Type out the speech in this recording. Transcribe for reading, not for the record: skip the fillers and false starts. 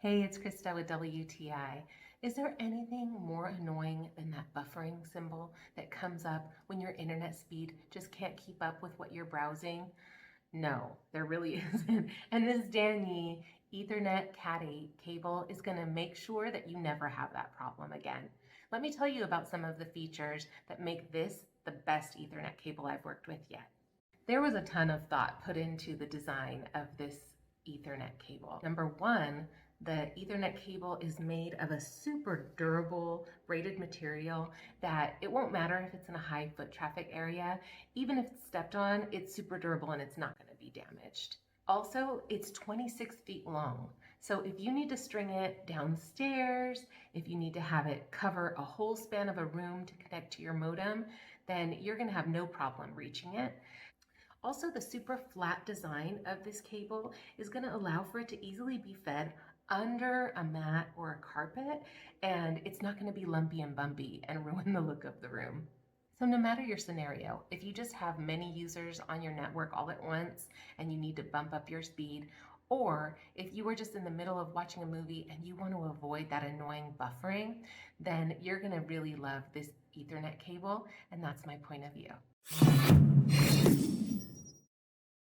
Hey, it's Krista with WTI. Is there anything more annoying than that buffering symbol that comes up when your internet speed just can't keep up with what you're browsing? No, there really isn't. And this DanYee Ethernet Cat 8 cable is going to make sure that you never have that problem again. Let me tell you about some of the features that make this the best Ethernet cable I've worked with yet. There was a ton of thought put into the design of this Ethernet cable. Number one, the Ethernet cable is made of a super durable braided material that it won't matter if it's in a high foot traffic area. Even if it's stepped on, it's super durable and it's not going to be damaged. Also, it's 26 feet long. So if you need to string it downstairs, if you need to have it cover a whole span of a room to connect to your modem, then you're going to have no problem reaching it. Also, the super flat design of this cable is going to allow for it to easily be fed under a mat or a carpet, and it's not going to be lumpy and bumpy and ruin the look of the room. So no matter your scenario, if you just have many users on your network all at once and you need to bump up your speed, or if you were just in the middle of watching a movie and you want to avoid that annoying buffering, then you're going to really love this Ethernet cable, and that's my point of view.